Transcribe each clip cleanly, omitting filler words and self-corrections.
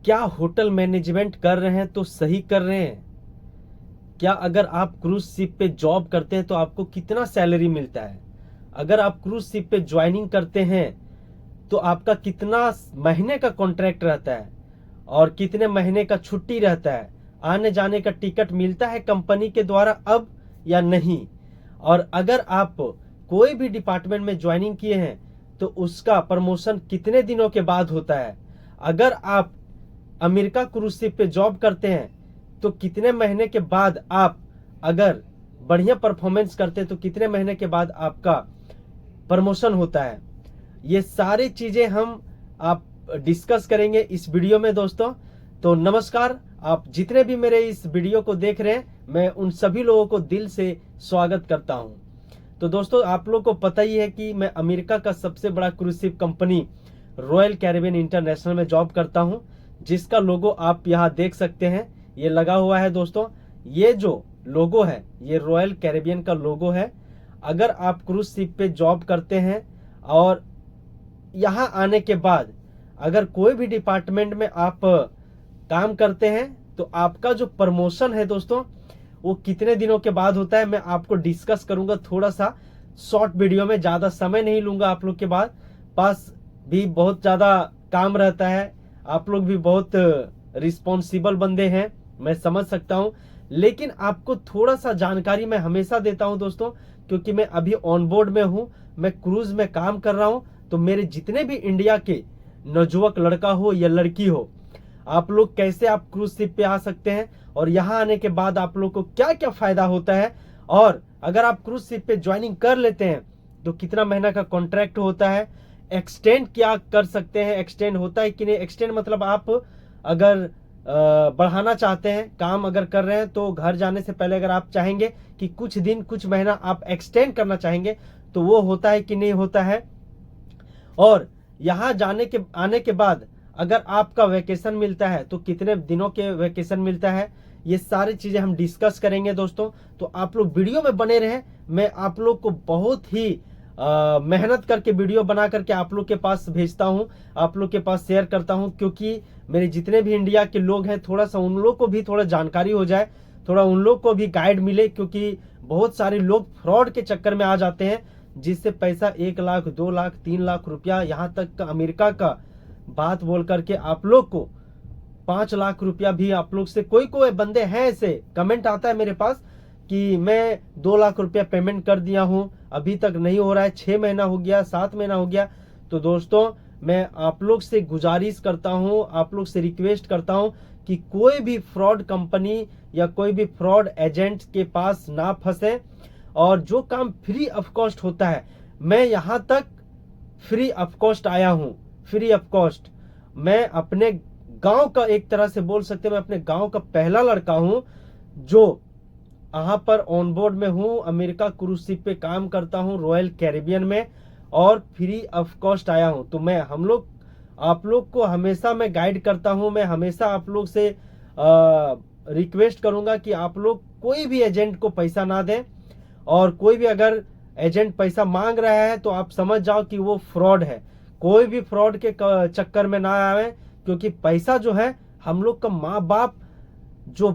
क्या hotel management कर रहे हैं तो सही कर रहे हैं? क्या अगर आप क्रूज शिप पे जॉब करते हैं तो आपको कितना सैलरी मिलता है? अगर आप क्रूज शिप पे ज्वाइनिंग करते हैं तो आपका कितना महीने का कॉन्ट्रैक्ट रहता है और कितने महीने का छुट्टी रहता है? आने जाने का टिकट मिलता है कंपनी के द्वारा अब या नहीं? और अगर आप कोई भी डिपार्टमेंट में ज्वाइनिंग किए हैं तो उसका प्रमोशन कितने दिनों के बाद होता है? अगर आप अमेरिका क्रूज शिप पे जॉब करते हैं तो कितने महीने के बाद आप अगर बढ़िया परफॉर्मेंस करते हैं तो कितने महीने के बाद आपका प्रमोशन होता है? ये सारी चीजें हम आप डिस्कस करेंगे इस वीडियो में दोस्तों। तो नमस्कार, आप जितने भी मेरे इस वीडियो को देख रहे हैं मैं उन सभी लोगों को दिल से स्वागत करता हूं। तो दोस्तों, आप लोग को पता ही है कि मैं अमेरिका का सबसे बड़ा cruise ship company royal Caribbean international में जॉब करता हूं, जिसका लोगो आप यहां देख सकते हैं, ये लगा हुआ है दोस्तों। ये जो लोगो है ये रॉयल कैरिबियन का लोगो है। अगर आप क्रूज शिप पे जॉब करते हैं और यहाँ आने के बाद अगर कोई भी डिपार्टमेंट में आप काम करते हैं तो आपका जो प्रमोशन है दोस्तों वो कितने दिनों के बाद होता है, मैं आपको डिस्कस करूंगा थोड़ा सा शॉर्ट वीडियो में। ज़्यादा समय नहीं लूंगा, आप लोग के पास भी बहुत ज़्यादा काम रहता है, आप लोग भी बहुत रिस्पॉन्सिबल बंदे हैं, मैं समझ सकता हूं। लेकिन आपको थोड़ा सा जानकारी मैं हमेशा देता हूं दोस्तों, क्योंकि मैं अभी ऑन बोर्ड में हूं, मैं क्रूज में काम कर रहा हूं। तो मेरे जितने भी इंडिया के नौजुवक लड़का हो या लड़की हो, आप लोग कैसे आप क्रूज शिप पे आ सकते हैं और यहाँ आने के बाद आप लोग को क्या क्या फायदा होता है, और अगर आप क्रूज शिप पे ज्वाइनिंग कर लेते हैं तो कितना महीना का कॉन्ट्रैक्ट होता है, एक्सटेंड क्या कर सकते हैं, एक्सटेंड होता है कि नहीं। एक्सटेंड मतलब आप अगर बढ़ाना चाहते हैं, काम अगर कर रहे हैं तो घर जाने से पहले अगर आप चाहेंगे कि कुछ दिन कुछ महीना आप एक्सटेंड करना चाहेंगे तो वो होता है कि नहीं होता है। और यहाँ आने के बाद अगर आपका वेकेशन मिलता है तो कितने दिनों के वेकेशन मिलता है, ये सारी चीजें हम डिस्कस करेंगे दोस्तों। तो आप लोग वीडियो में बने रहें, मैं आप लोग को बहुत ही मेहनत करके वीडियो बना करके आप लोग के पास भेजता हूं, आप लोग के पास शेयर करता हूं, क्योंकि मेरे जितने भी इंडिया के लोग हैं थोड़ा सा उन लोग को भी थोड़ा जानकारी हो जाए, थोड़ा उन लोग को भी गाइड मिले, क्योंकि बहुत सारे लोग फ्रॉड के चक्कर में आ जाते हैं, जिससे पैसा 1 लाख 2 लाख 3 लाख रुपया, यहाँ तक का अमेरिका का बात बोल करके आप लोग को 5 लाख रुपया भी आप लोग से कोई बंदे हैं, ऐसे कमेंट आता है मेरे पास कि मैं 2 लाख रुपया पेमेंट कर दिया हूं, अभी तक नहीं हो रहा है, 6 महीना हो गया, 7 महीना हो गया। तो दोस्तों, मैं आप लोग से गुजारिश करता हूं, आप लोग से रिक्वेस्ट करता हूं कि कोई भी फ्रॉड कंपनी या कोई भी फ्रॉड एजेंट के पास ना फंसे। और जो काम फ्री ऑफ कॉस्ट होता है, मैं यहाँ तक फ्री ऑफ कॉस्ट आया हूँ, फ्री ऑफ कॉस्ट। मैं अपने गांव का, एक तरह से बोल सकते हैं मैं अपने गांव का पहला लड़का हूँ जो यहाँ पर ऑन बोर्ड में हूँ, अमेरिका क्रूज शिप पे काम करता हूँ रॉयल कैरिबियन में, और फ्री ऑफ कॉस्ट आया हूँ। तो मैं आप लोग को हमेशा मैं गाइड करता हूँ, मैं हमेशा आप लोग से रिक्वेस्ट करूंगा कि आप लोग कोई भी एजेंट को पैसा ना दें, और कोई भी अगर एजेंट पैसा मांग रहा है तो आप समझ जाओ कि वो फ्रॉड है। कोई भी फ्रॉड के चक्कर में ना आवे, क्योंकि पैसा जो है हम लोग का माँ बाप जो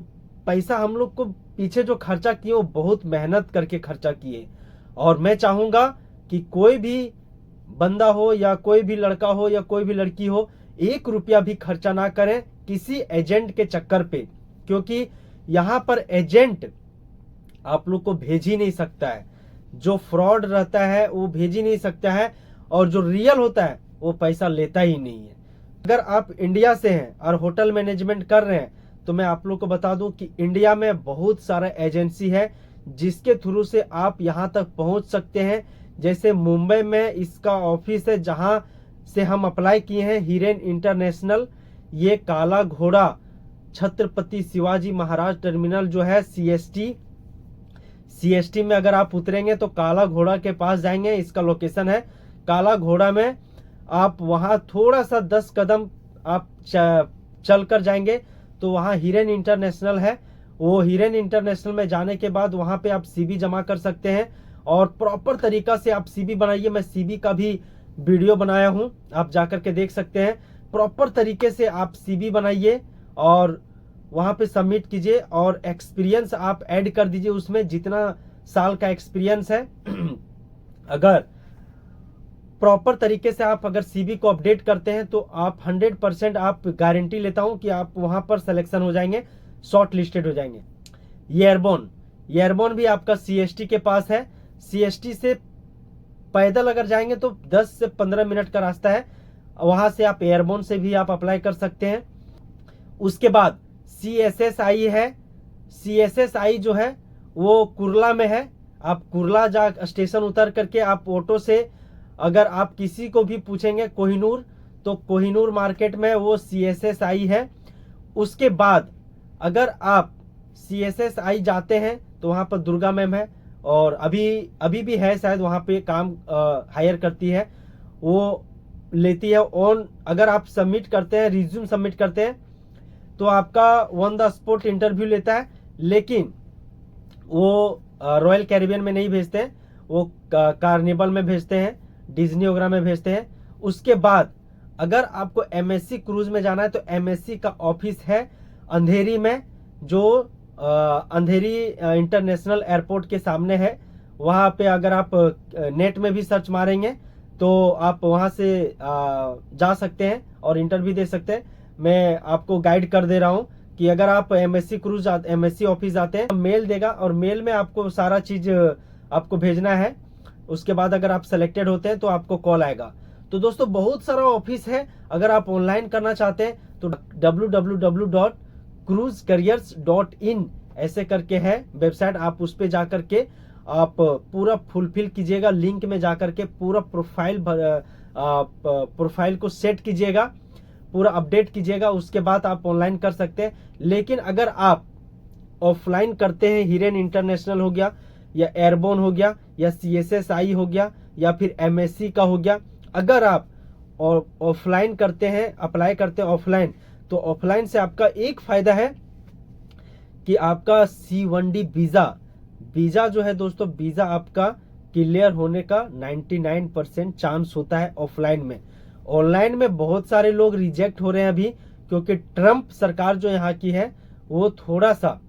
पैसा हम लोग को पीछे जो खर्चा किए वो बहुत मेहनत करके खर्चा किए। और मैं चाहूंगा कि कोई भी बंदा हो या कोई भी लड़का हो या कोई भी लड़की हो, 1 रुपया भी खर्चा ना करें किसी एजेंट के चक्कर पे, क्योंकि यहाँ पर एजेंट आप लोग को भेज ही नहीं सकता है, जो फ्रॉड रहता है वो भेज ही नहीं सकता है, और जो रियल होता है वो पैसा लेता ही नहीं है। अगर आप इंडिया से हैं और होटल मैनेजमेंट कर रहे हैं तो मैं आप लोग को बता दूं कि इंडिया में बहुत सारा एजेंसी है जिसके थ्रू से आप यहां तक पहुंच सकते हैं। जैसे मुंबई में इसका ऑफिस है जहां से हम अप्लाई किए हैं, हिरेन इंटरनेशनल। ये काला घोड़ा छत्रपति शिवाजी महाराज टर्मिनल जो है सीएसटी में अगर आप उतरेंगे तो काला घोड़ा के पास जाएंगे, इसका लोकेशन है काला घोड़ा में। आप वहां थोड़ा सा 10 कदम आप चल कर जाएंगे तो वहां हिरेन इंटरनेशनल है। वो हिरेन इंटरनेशनल में जाने के बाद वहां पे आप सीवी जमा कर सकते हैं, और प्रॉपर तरीका से आप सीवी बनाइए। मैं सीवी का भी वीडियो बनाया हूं, आप जाकर के देख सकते हैं। प्रॉपर तरीके से आप सीवी बनाइए और वहाँ पे सबमिट कीजिए और एक्सपीरियंस आप ऐड कर दीजिए उसमें, जितना साल का एक्सपीरियंस है। अगर प्रॉपर तरीके से आप अगर सीवी को अपडेट करते हैं तो आप 100% आप गारंटी लेता हूं कि आप वहां पर सिलेक्शन हो जाएंगे, शॉर्ट लिस्टेड हो जाएंगे। एयरबोर्न भी आपका सीएसटी के पास है। सीएसटी से पैदल अगर जाएंगे तो 10 से 15 मिनट का रास्ता है, वहां से आप एयरबोर्न से भी आप अप्लाई कर सकते हैं। उसके बाद सीएसएसआई है। सीएसएसआई जो है वो कुर्ला में है। आप कुर्ला जा स्टेशन उतर करके आप ऑटो से, अगर आप किसी को भी पूछेंगे कोहिनूर, तो कोहिनूर मार्केट में वो सीएसएसआई है। उसके बाद अगर आप सीएसएसआई जाते हैं तो वहाँ पर दुर्गा मैम है, और अभी भी है शायद, वहाँ पे काम हायर करती है, वो लेती है ऑन। अगर आप सबमिट करते हैं, रिज्यूम सबमिट करते हैं, तो आपका ऑन द स्पॉट इंटरव्यू लेता है, लेकिन वो रॉयल कैरिबियन में नहीं भेजते हैं, वो कार्निवल में भेजते हैं, डिज्नी वगैरह में भेजते हैं। उसके बाद अगर आपको एमएससी क्रूज में जाना है तो एमएससी का ऑफिस है अंधेरी में, जो अंधेरी इंटरनेशनल एयरपोर्ट के सामने है। वहाँ पे अगर आप नेट में भी सर्च मारेंगे तो आप वहाँ से जा सकते हैं और इंटरव्यू दे सकते हैं। मैं आपको गाइड कर दे रहा हूँ कि अगर आप एमएससी ऑफिस आते हैं, मेल देगा और मेल में आपको सारा चीज आपको भेजना है। उसके बाद अगर आप सेलेक्टेड होते हैं तो आपको कॉल आएगा। तो दोस्तों बहुत सारा ऑफिस है, अगर आप ऑनलाइन करना चाहते हैं तो www.cruisecareers.in ऐसे करके है वेबसाइट, आप उस पे जाकर के आप पूरा फुलफिल कीजिएगा, लिंक में जाकर के पूरा प्रोफाइल को सेट कीजिएगा, पूरा अपडेट कीजिएगा, उसके बाद आप ऑनलाइन कर सकते हैं। लेकिन अगर आप ऑफलाइन करते हैं, हिरेन इंटरनेशनल हो गया या एयरबोर्न हो गया या सीएसएसआई हो गया या फिर एमएससी का हो गया, अगर आप ऑफलाइन करते हैं, अप्लाई करते हैं ऑफलाइन, तो ऑफलाइन से आपका एक फायदा है कि आपका C1D वीजा जो है दोस्तों, वीजा आपका क्लियर होने का 99% चांस होता है ऑफलाइन में। ऑनलाइन में बहुत सारे लोग रिजेक्ट हो रहे हैं अभी, क्योंकि ट्रम्प सरकार जो यहाँ की है वो थोड़ा सा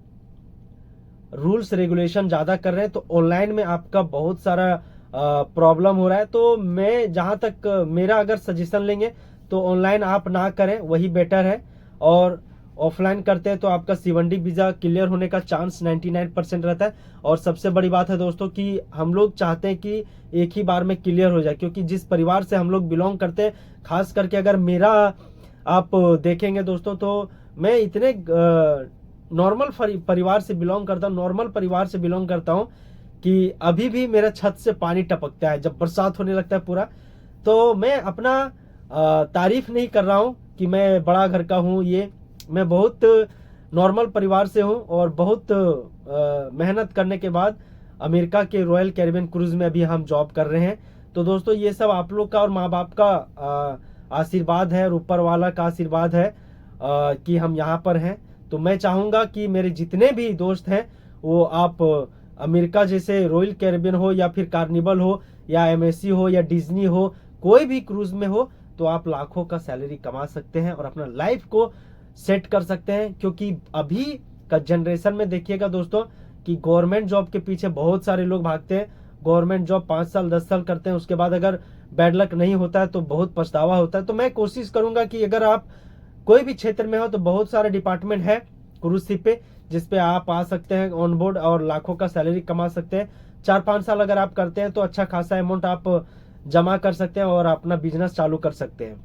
रूल्स रेगुलेशन ज्यादा कर रहे हैं, तो ऑनलाइन में आपका बहुत सारा प्रॉब्लम हो रहा है। तो मैं जहां तक मेरा अगर सजेशन लेंगे तो ऑनलाइन आप ना करें, वही बेटर है। और ऑफलाइन करते हैं तो आपका C1D वीजा क्लियर होने का चांस 99% रहता है। और सबसे बड़ी बात है दोस्तों कि हम लोग चाहते हैं कि एक ही बार में क्लियर हो जाए, क्योंकि जिस परिवार से हम लोग बिलोंग करते हैं, खास करके अगर मेरा आप देखेंगे दोस्तों, तो मैं इतने नॉर्मल परिवार से बिलोंग करता हूँ, नॉर्मल परिवार से बिलोंग करता हूँ कि अभी भी मेरा छत से पानी टपकता है जब बरसात होने लगता है पूरा। तो मैं अपना तारीफ नहीं कर रहा हूँ कि मैं बड़ा घर का हूँ, ये मैं बहुत नॉर्मल परिवार से हूँ और बहुत मेहनत करने के बाद अमेरिका के रॉयल कैरिबियन क्रूज में अभी हम जॉब कर रहे हैं। तो दोस्तों ये सब आप लोग का और माँ बाप का आशीर्वाद है और ऊपर वाला का आशीर्वाद है कि हम यहाँ पर हैं। तो मैं चाहूँगा कि मेरे जितने भी दोस्त हैं वो आप अमेरिका जैसे रॉयल कैरिबियन हो या फिर कार्निवल हो या एमएससी हो या डिज्नी हो, कोई भी क्रूज में हो, तो आप लाखों का सैलरी कमा सकते हैं और अपना लाइफ को सेट कर सकते हैं। क्योंकि अभी का जनरेशन में देखिएगा दोस्तों कि गवर्नमेंट जॉब के पीछे बहुत सारे लोग भागते हैं। गवर्नमेंट जॉब 5 साल 10 साल करते हैं, उसके बाद अगर बैड लक नहीं होता है तो बहुत पछतावा होता है। तो मैं कोशिश करूंगा कि अगर आप कोई भी क्षेत्र में हो तो बहुत सारे डिपार्टमेंट है क्रूज शिप पे जिसपे आप आ सकते हैं ऑन बोर्ड और लाखों का सैलरी कमा सकते हैं। 4-5 साल अगर आप करते हैं तो अच्छा खासा अमाउंट आप जमा कर सकते हैं और अपना बिजनेस चालू कर सकते हैं।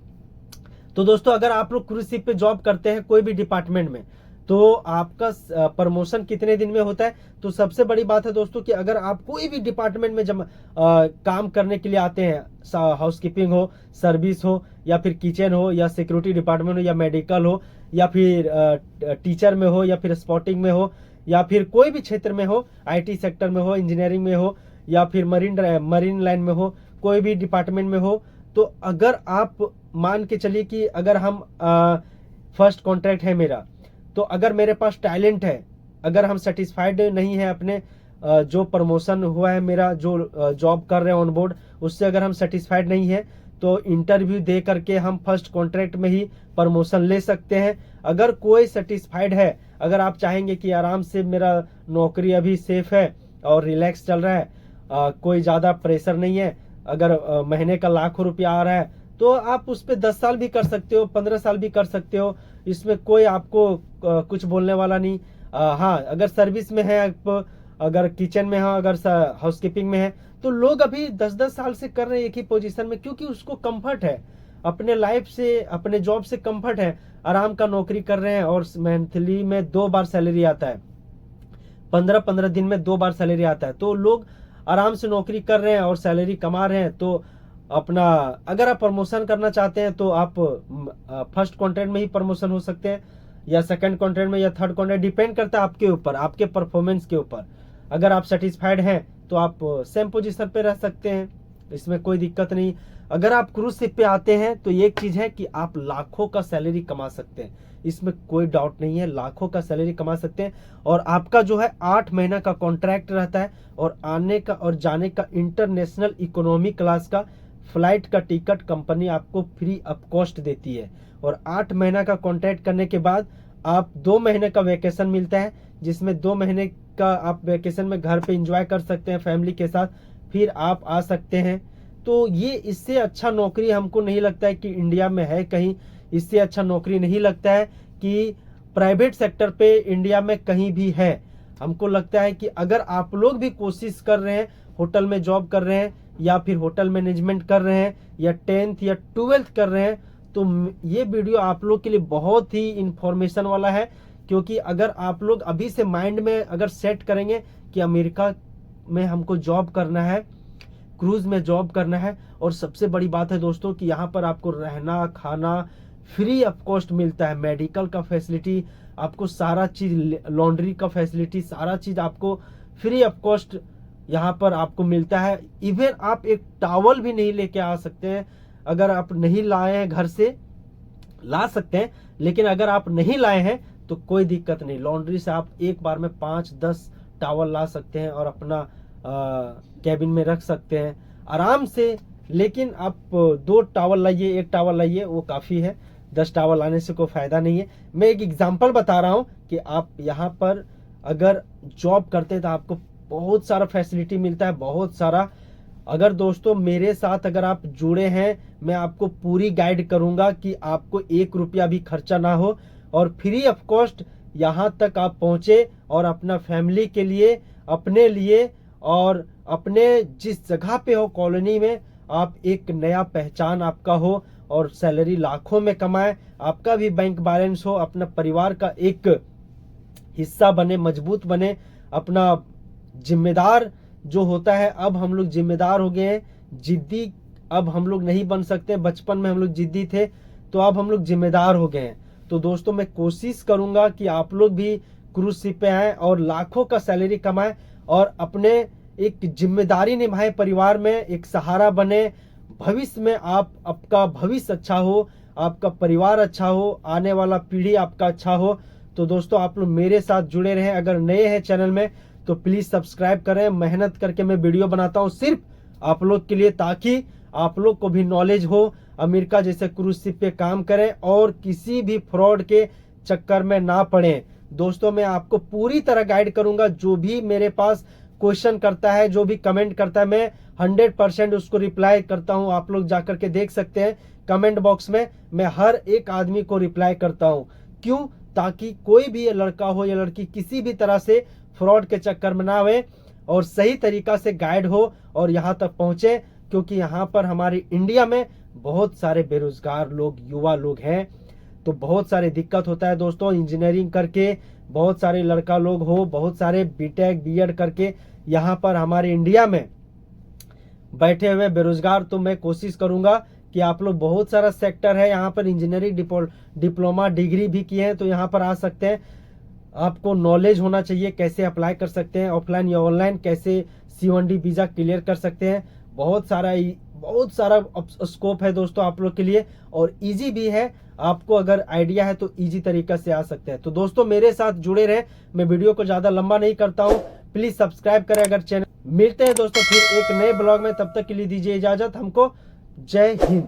तो दोस्तों अगर आप लोग क्रूज शिप पे जॉब करते हैं कोई भी डिपार्टमेंट में, तो आपका प्रमोशन कितने दिन में होता है? तो सबसे बड़ी बात है दोस्तों कि अगर आप कोई भी डिपार्टमेंट में काम करने के लिए आते हैं, हाउसकीपिंग हो, सर्विस हो या फिर किचन हो या सिक्योरिटी डिपार्टमेंट हो या मेडिकल हो या फिर टीचर में हो या फिर स्पॉटिंग में हो या फिर कोई भी क्षेत्र में हो, IT सेक्टर में हो, इंजीनियरिंग में हो या फिर मरीन लाइन में हो, कोई भी डिपार्टमेंट में हो, तो अगर आप मान के चलिए कि अगर हम फर्स्ट कॉन्ट्रैक्ट है मेरा, तो अगर मेरे पास टैलेंट है, अगर हम सेटिस्फाइड नहीं है अपने जो प्रमोशन हुआ है मेरा, जो जॉब कर रहे हैं ऑन बोर्ड, उससे अगर हम सेटिस्फाइड नहीं है, तो इंटरव्यू दे करके हम फर्स्ट कॉन्ट्रैक्ट में ही प्रमोशन ले सकते हैं। अगर कोई सेटिस्फाइड है, अगर आप चाहेंगे कि आराम से मेरा नौकरी अभी सेफ है और रिलैक्स चल रहा है, कोई ज़्यादा प्रेशर नहीं है, अगर महीने का लाखों रुपया आ रहा है, तो आप उस पर 10 साल भी कर सकते हो, 15 साल भी कर सकते हो। इसमें कोई आपको कुछ बोलने वाला नहीं। हाँ, अगर सर्विस में है आप, अगर किचन में है, अगर हाउसकीपिंग में है, तो लोग अभी 10-10 साल से कर रहे हैं एक ही पोजीशन में, क्योंकि उसको कंफर्ट है, अपने लाइफ से, अपने जॉब से कंफर्ट है, आराम का नौकरी कर रहे हैं और मंथली में 2 बार सैलरी आता है, 15-15 दिन में 2 बार सैलरी आता है। तो लोग आराम से नौकरी कर रहे हैं और सैलरी कमा रहे हैं। तो अपना, अगर आप प्रमोशन करना चाहते हैं तो आप फर्स्ट कॉन्ट्रैक्ट में ही प्रमोशन हो सकते हैं, या सेकंड कॉन्ट्रैक्ट में, या थर्ड कॉन्ट्रैक्ट, डिपेंड करता है आपके ऊपर, आपके परफॉर्मेंस के ऊपर। अगर आप सेटिस्फाइड हैं तो आप सेम पोजीशन पे रह सकते हैं, इसमें कोई दिक्कत नहीं। अगर आप क्रूज शिप पे आते हैं तो एक चीज है कि आप लाखों का सैलरी कमा सकते हैं, इसमें कोई डाउट नहीं है, लाखों का सैलरी कमा सकते हैं। और आपका जो है 8 महीना का कॉन्ट्रैक्ट रहता है, और आने का और जाने का इंटरनेशनल इकोनॉमी क्लास का फ्लाइट का टिकट कंपनी आपको फ्री ऑफ कॉस्ट देती है। और 8 महीना का कॉन्ट्रैक्ट करने के बाद आप 2 महीने का वेकेशन मिलता है, जिसमें 2 महीने का आप वेकेशन में घर पे एंजॉय कर सकते हैं फैमिली के साथ, फिर आप आ सकते हैं। तो ये, इससे अच्छा नौकरी हमको नहीं लगता है कि इंडिया में है कहीं, इससे अच्छा नौकरी नहीं लगता है कि प्राइवेट सेक्टर पे इंडिया में कहीं भी है। हमको लगता है कि अगर आप लोग भी कोशिश कर रहे हैं, होटल में जॉब कर रहे हैं, या फिर होटल मैनेजमेंट कर रहे हैं, या 10th या 12th कर रहे हैं, तो ये वीडियो आप लोग के लिए बहुत ही इंफॉर्मेशन वाला है। क्योंकि अगर आप लोग अभी से माइंड में अगर सेट करेंगे कि अमेरिका में हमको जॉब करना है, क्रूज में जॉब करना है, और सबसे बड़ी बात है दोस्तों कि यहाँ पर आपको रहना खाना फ्री ऑफ कॉस्ट मिलता है, मेडिकल का फैसिलिटी आपको, सारा चीज, लॉन्ड्री का फैसिलिटी, सारा चीज आपको फ्री ऑफ कॉस्ट यहाँ पर आपको मिलता है। इवन आप एक टॉवल भी नहीं लेके आ सकते हैं, अगर आप नहीं लाए हैं घर से, ला सकते हैं, लेकिन अगर आप नहीं लाए हैं तो कोई दिक्कत नहीं, लॉन्ड्री से आप एक बार में 5-10 टॉवल ला सकते हैं और अपना कैबिन में रख सकते हैं आराम से। लेकिन आप 2 टॉवल लाइए, 1 टॉवल लाइए, वो काफ़ी है, 10 टॉवल लाने से कोई फ़ायदा नहीं है। मैं एक एग्जांपल बता रहा हूँ कि आप यहाँ पर अगर जॉब करते हैं तो आपको बहुत सारा फैसिलिटी मिलता है, बहुत सारा। अगर दोस्तों मेरे साथ अगर आप जुड़े हैं, मैं आपको पूरी गाइड करूंगा कि आपको 1 रुपया भी खर्चा ना हो, और फ्री ऑफ कॉस्ट यहाँ तक आप पहुँचे, और अपना फैमिली के लिए, अपने लिए, और अपने जिस जगह पे हो कॉलोनी में, आप एक नया पहचान आपका हो, और सैलरी लाखों में कमाए, आपका भी बैंक बैलेंस हो, अपना परिवार का एक हिस्सा बने, मजबूत बने, अपना जिम्मेदार जो होता है। अब हम लोग जिम्मेदार हो गए हैं, जिद्दी अब हम लोग नहीं बन सकते। बचपन में हम लोग जिद्दी थे, तो अब हम लोग जिम्मेदार हो गए हैं। तो दोस्तों मैं कोशिश करूंगा कि आप लोग भी क्रूज शिप पे आए और लाखों का सैलरी कमाएं, और अपने एक जिम्मेदारी निभाएं, परिवार में एक सहारा बने, भविष्य में आपका भविष्य अच्छा हो, आपका परिवार अच्छा हो, आने वाला पीढ़ी आपका अच्छा हो। तो दोस्तों आप लोग मेरे साथ जुड़े रहें। अगर नए हैं चैनल में तो प्लीज सब्सक्राइब करें। मेहनत करके मैं वीडियो बनाता हूं सिर्फ आप लोग के लिए, ताकि आप लोग को भी नॉलेज हो, अमेरिका जैसे क्रूज शिप पे काम करें और किसी भी फ्रॉड के चक्कर में ना पड़े। दोस्तों मैं आपको पूरी तरह गाइड करूंगा, जो भी मेरे पास क्वेश्चन करता है, जो भी कमेंट करता है, मैं 100% उसको रिप्लाई करता हूं। आप लोग जाकर के देख सकते हैं कमेंट बॉक्स में, मैं हर एक आदमी को रिप्लाई करता हूं। क्यों? ताकि कोई भी लड़का हो या लड़की किसी भी तरह से फ्रॉड के चक्कर में ना आवे, और सही तरीका से गाइड हो और यहाँ तक पहुंचे। क्योंकि यहाँ पर हमारे इंडिया में बहुत सारे बेरोजगार लोग, युवा लोग हैं, तो बहुत सारे दिक्कत होता है दोस्तों। इंजीनियरिंग करके बहुत सारे लड़का लोग हो, बहुत सारे बीटेक बीएड करके यहाँ पर हमारे इंडिया में बैठे हुए बेरोजगार। तो मैं कोशिश करूंगा कि आप लोग, बहुत सारा सेक्टर है यहाँ पर, इंजीनियरिंग डिप्लोमा डिग्री भी किए हैं तो यहाँ पर आ सकते हैं। आपको नॉलेज होना चाहिए कैसे अप्लाई कर सकते हैं, ऑफलाइन या ऑनलाइन, कैसे C1D वीजा क्लियर कर सकते हैं। बहुत सारा स्कोप है दोस्तों आप लोग के लिए, और इजी भी है। आपको अगर आइडिया है तो इजी तरीका से आ सकते हैं। तो दोस्तों मेरे साथ जुड़े रहे, मैं वीडियो को ज्यादा लंबा नहीं करता हूँ, प्लीज सब्सक्राइब करें अगर चैनल। मिलते हैं दोस्तों फिर एक नए ब्लॉग में, तब तक के लिए दीजिए इजाजत हमको। जय हिंद।